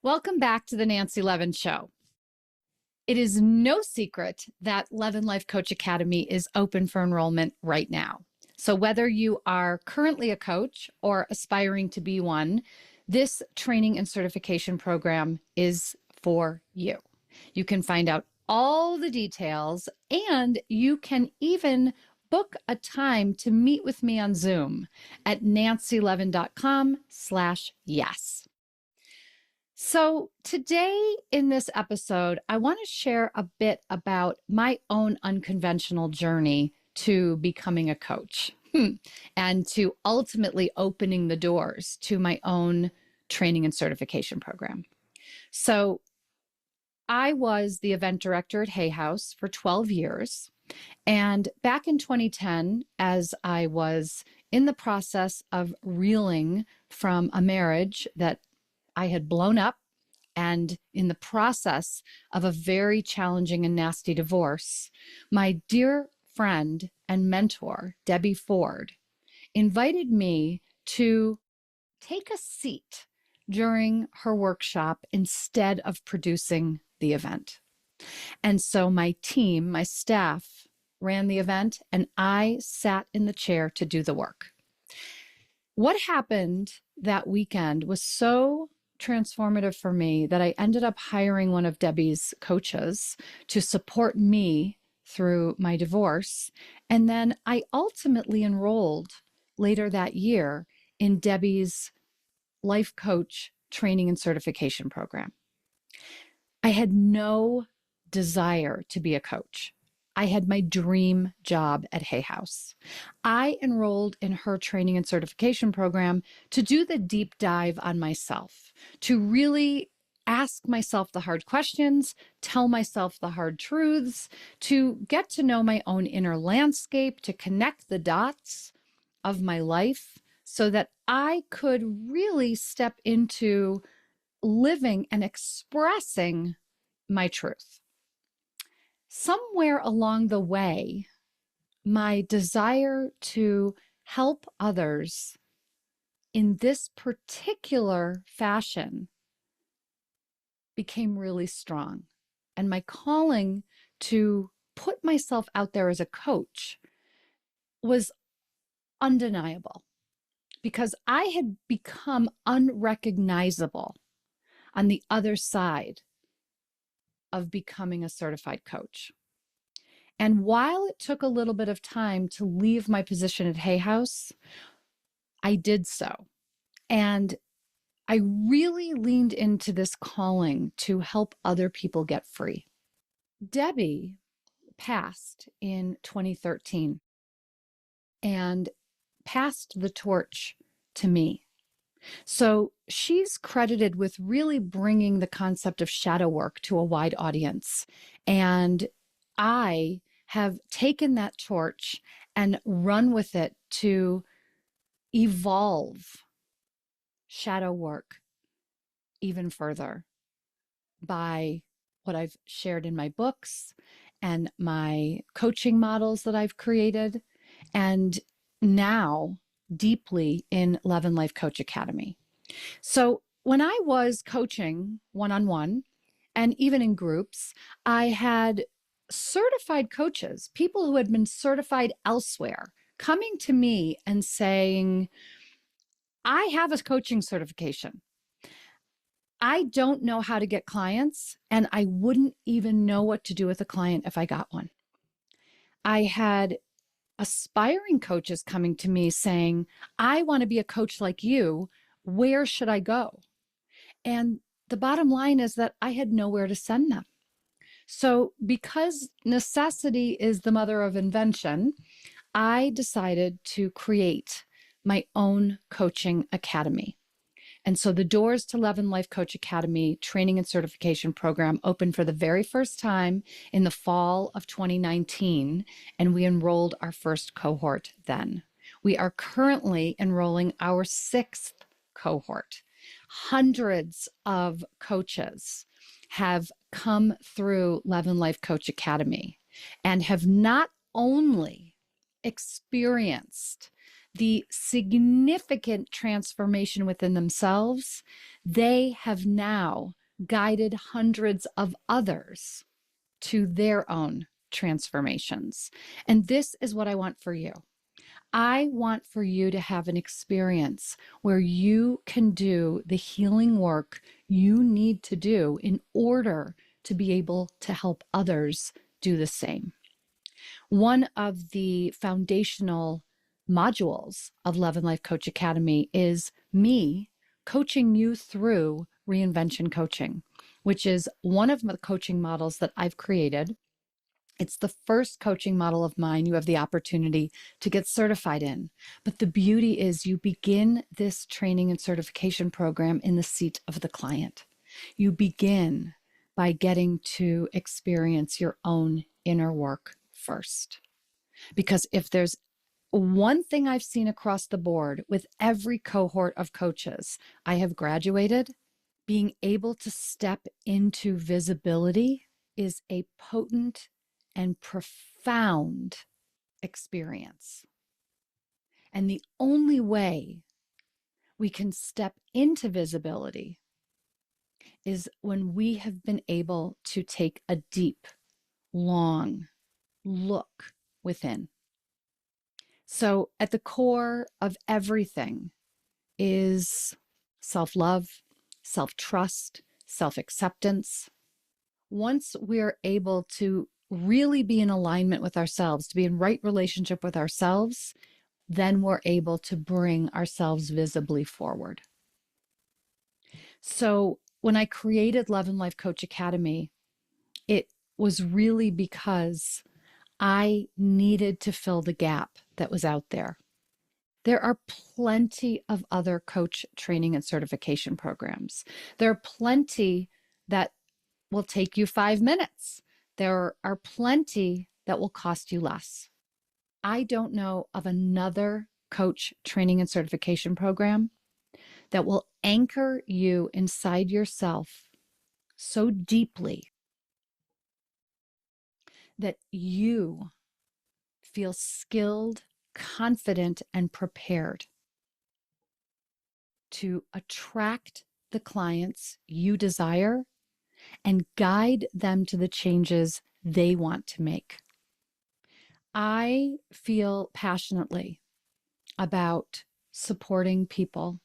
Welcome back to the Nancy Levin Show. It is no secret that Levin Life Coach Academy is open for enrollment right now. So whether you are currently a coach or aspiring to be one, this training and certification program is for you. You can find out all the details, and you can even book a time to meet with me on Zoom at nancylevin.com/yes. So today in this episode, I want to share a bit about my own unconventional journey to becoming a coach and to ultimately opening the doors to my own training and certification program. So I was the event director at Hay House for 12 years. And back in 2010, as I was in the process of reeling from a marriage that I had blown up and in the process of a very challenging and nasty divorce, my dear friend and mentor, Debbie Ford, invited me to take a seat during her workshop instead of producing the event. And so my team, my staff, ran the event, and I sat in the chair to do the work. What happened that weekend was so transformative for me that I ended up hiring one of Debbie's coaches to support me through my divorce. And then I ultimately enrolled later that year in Debbie's life coach training and certification program. I had no desire to be a coach. I had my dream job at Hay House. I enrolled in her training and certification program to do the deep dive on myself, to really ask myself the hard questions, tell myself the hard truths, to get to know my own inner landscape, to connect the dots of my life so that I could really step into living and expressing my truth. Somewhere along the way, my desire to help others in this particular fashion became really strong. And my calling to put myself out there as a coach was undeniable because I had become unrecognizable on the other side of becoming a certified coach. And while it took a little bit of time to leave my position at Hay House, I did so. And I really leaned into this calling to help other people get free. Debbie passed in 2013 and passed the torch to me. So she's credited with really bringing the concept of shadow work to a wide audience. And I have taken that torch and run with it to evolve shadow work even further by what I've shared in my books and my coaching models that I've created, and now deeply in Levin Life Coach Academy. So when I was coaching one-on-one and even in groups, I had certified coaches, people who had been certified elsewhere, coming to me and saying, I have a coaching certification. I don't know how to get clients, and I wouldn't even know what to do with a client if I got one. I had aspiring coaches coming to me saying, I want to be a coach like you. Where should I go? And the bottom line is that I had nowhere to send them. So because necessity is the mother of invention, I decided to create my own coaching academy. And so the doors to Levin Life Coach Academy training and certification program opened for the very first time in the fall of 2019, and we enrolled our first cohort then. We are currently enrolling our sixth cohort. Hundreds of coaches have come through Levin Life Coach Academy and have not only experienced the significant transformation within themselves, they have now guided hundreds of others to their own transformations. And this is what I want for you. I want for you to have an experience where you can do the healing work you need to do in order to be able to help others do the same. One of the foundational modules of Levin Life Coach Academy is me coaching you through reinvention coaching, which is one of the coaching models that I've created. It's the first coaching model of mine you have the opportunity to get certified in. But the beauty is you begin this training and certification program in the seat of the client. You begin by getting to experience your own inner work first. Because if there's one thing I've seen across the board with every cohort of coaches I have graduated, being able to step into visibility is a potent and profound experience. And the only way we can step into visibility is when we have been able to take a deep, long look within. So, at the core of everything is self-love, self-trust, self-acceptance. Once we're able to really be in alignment with ourselves, to be in right relationship with ourselves, then we're able to bring ourselves visibly forward. So when I created Levin Life Coach Academy, it was really because I needed to fill the gap that was out there. There are plenty of other coach training and certification programs. There are plenty that will take you 5 minutes. There are plenty that will cost you less. I don't know of another coach training and certification program that will anchor you inside yourself so deeply that you feel skilled, confident, and prepared to attract the clients you desire and guide them to the changes they want to make. I feel passionately about supporting people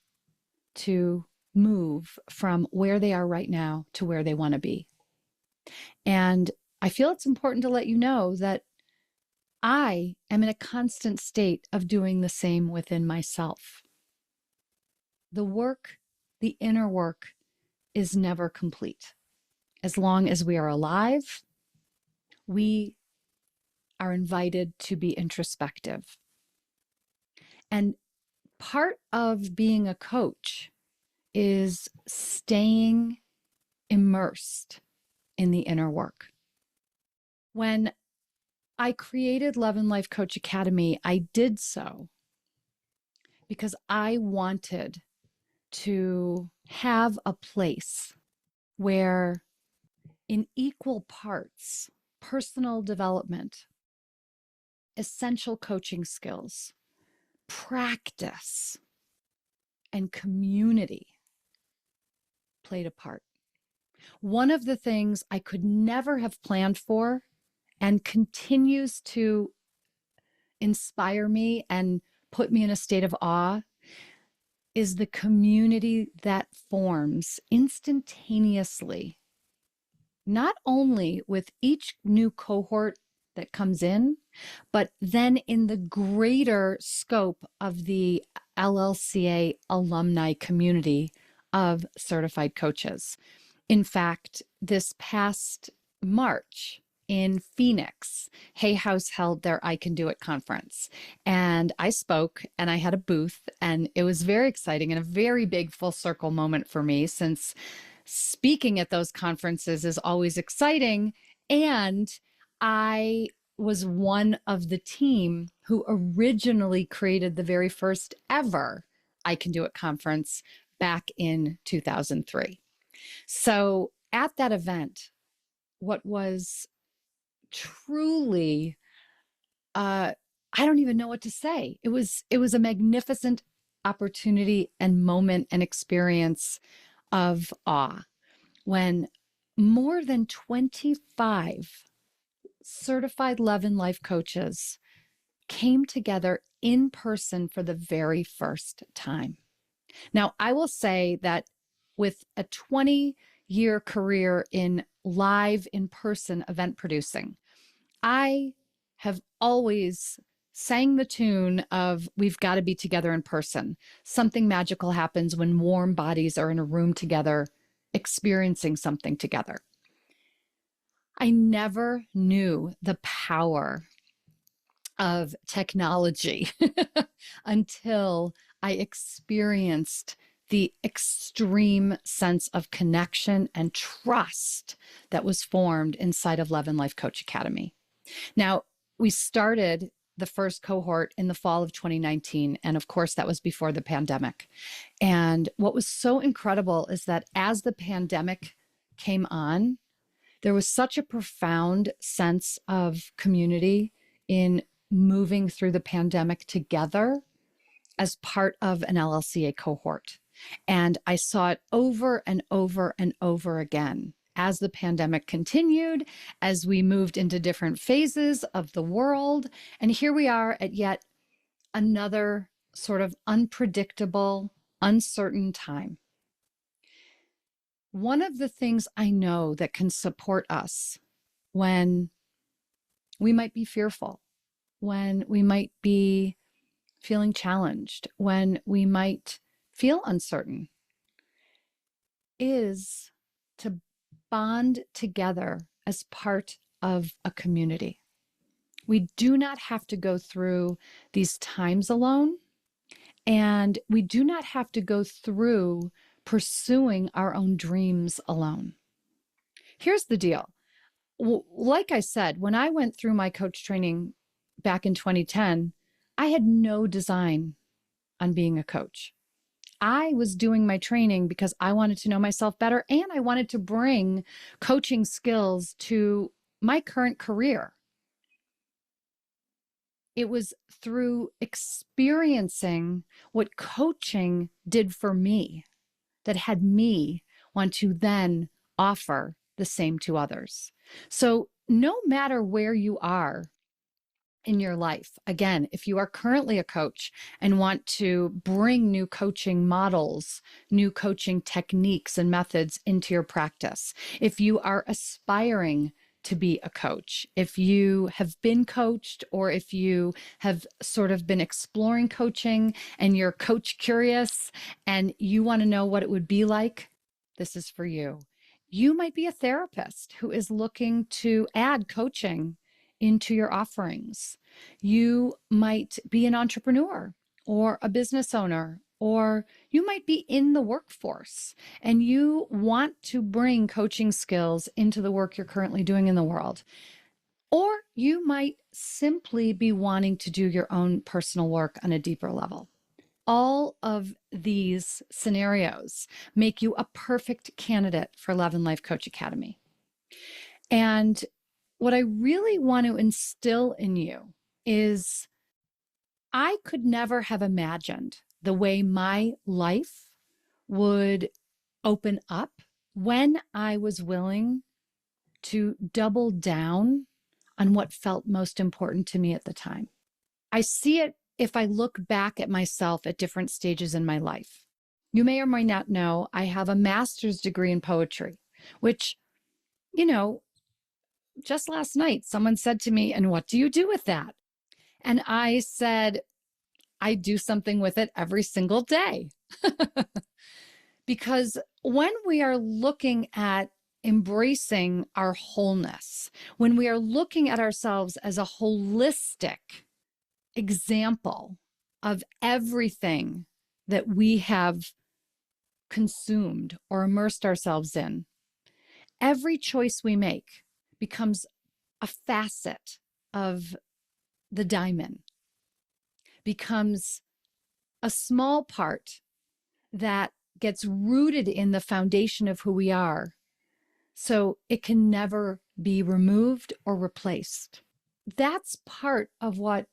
to move from where they are right now to where they want to be. And I feel it's important to let you know that I am in a constant state of doing the same within myself. The work, the inner work, is never complete. As long as we are alive, we are invited to be introspective. And part of being a coach is staying immersed in the inner work. When I created Levin Life Coach Academy, I did so because I wanted to have a place where, in equal parts, personal development, essential coaching skills, practice, and community played a part. One of the things I could never have planned for and continues to inspire me and put me in a state of awe is the community that forms instantaneously, not only with each new cohort that comes in, but then in the greater scope of the LLCA alumni community of certified coaches. In fact, this past March in Phoenix, Hay House held their I Can Do It conference. And I spoke and I had a booth, and it was very exciting and a very big full circle moment for me, since speaking at those conferences is always exciting. And I was one of the team who originally created the very first ever I Can Do It conference back in 2003. So at that event, what was truly I don't even know what to say. It was a magnificent opportunity and moment and experience of awe when more than 25 certified Levin Life coaches came together in person for the very first time. Now, I will say that with a 20-year career in live in-person event producing, I have always sang the tune of we've got to be together in person. Something magical happens when warm bodies are in a room together, experiencing something together. I never knew the power of technology until I experienced the extreme sense of connection and trust that was formed inside of Levin Life Coach Academy. Now, we started the first cohort in the fall of 2019. And of course, that was before the pandemic. And what was so incredible is that as the pandemic came on, there was such a profound sense of community in moving through the pandemic together as part of an LLCA cohort. And I saw it over and over and over again as the pandemic continued, as we moved into different phases of the world. And here we are at yet another sort of unpredictable, uncertain time. One of the things I know that can support us when we might be fearful, when we might be feeling challenged, when we might feel uncertain, is to bond together as part of a community. We do not have to go through these times alone, and we do not have to go through pursuing our own dreams alone. Here's the deal. Like I said, when I went through my coach training back in 2010, I had no design on being a coach. I was doing my training because I wanted to know myself better and I wanted to bring coaching skills to my current career. It was through experiencing what coaching did for me that had me want to then offer the same to others. So no matter where you are in your life, again, if you are currently a coach and want to bring new coaching models, new coaching techniques and methods into your practice, if you are aspiring to be a coach, if you have been coached, or if you have sort of been exploring coaching and you're coach curious and you want to know what it would be like, this is for you. You might be a therapist who is looking to add coaching into your offerings. You might be an entrepreneur or a business owner, or you might be in the workforce and you want to bring coaching skills into the work you're currently doing in the world. Or you might simply be wanting to do your own personal work on a deeper level. All of these scenarios make you a perfect candidate for Levin Life Coach Academy. And what I really want to instill in you is I could never have imagined the way my life would open up when I was willing to double down on what felt most important to me at the time. I see it if I look back at myself at different stages in my life. You may or may not know I have a master's degree in poetry, which, just last night, someone said to me, "And what do you do with that?" And I said, "I do something with it every single day." Because when we are looking at embracing our wholeness, when we are looking at ourselves as a holistic example of everything that we have consumed or immersed ourselves in, every choice we make becomes a facet of the diamond, becomes a small part that gets rooted in the foundation of who we are. So it can never be removed or replaced. That's part of what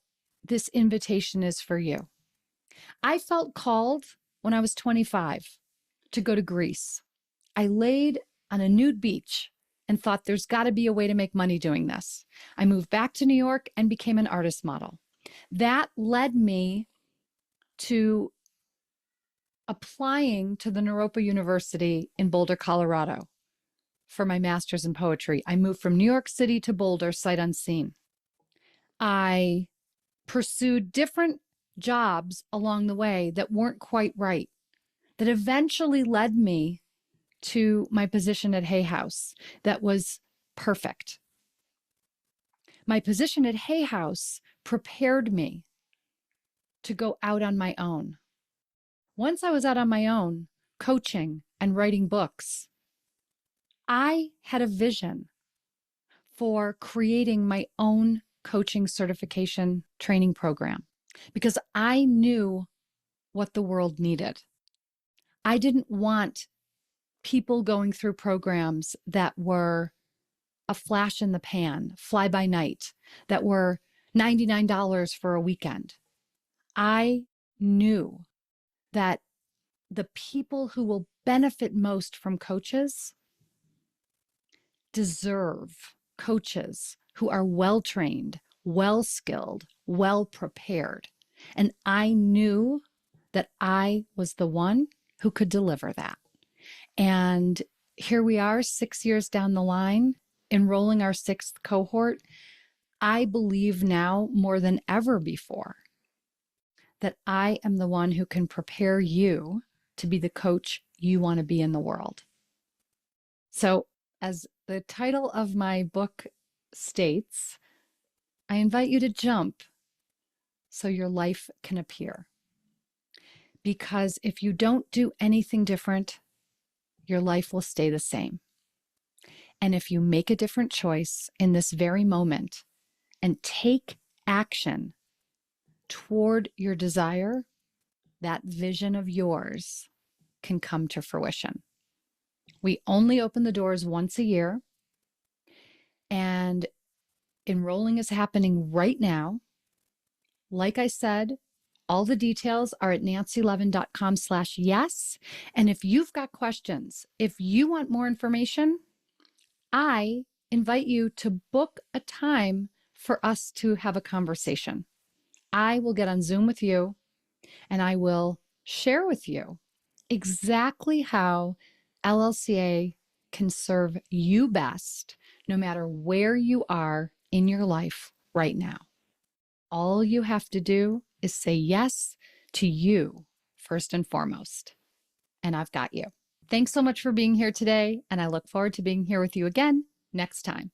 this invitation is for you. I felt called when I was 25 to go to Greece. I laid on a nude beach and thought there's got to be a way to make money doing this. I moved back to New York and became an artist model. That led me to applying to the Naropa University in Boulder, Colorado for my master's in poetry. I moved from New York City to Boulder sight unseen. I pursued different jobs along the way that weren't quite right, that eventually led me to my position at Hay House that was perfect. My position at Hay House prepared me to go out on my own. Once I was out on my own, coaching and writing books, I had a vision for creating my own coaching certification training program because I knew what the world needed. I didn't want people going through programs that were a flash in the pan, fly by night, that were $99 for a weekend. I knew that the people who will benefit most from coaches deserve coaches who are well-trained, well-skilled, well-prepared. And I knew that I was the one who could deliver that. And here we are 6 years down the line, enrolling our 6th cohort. I believe now more than ever before that I am the one who can prepare you to be the coach you want to be in the world. So, as the title of my book states, I invite you to jump so your life can appear. Because if you don't do anything different, your life will stay the same. And if you make a different choice in this very moment and take action toward your desire, that vision of yours can come to fruition. We only open the doors once a year, and enrolling is happening right now. Like I said, all the details are at nancylevin.com/yes. And if you've got questions, if you want more information, I invite you to book a time for us to have a conversation. I will get on Zoom with you and I will share with you exactly how LLCA can serve you best, no matter where you are in your life right now. All you have to do is say yes to you first and foremost. And I've got you. Thanks so much for being here today. And I look forward to being here with you again next time.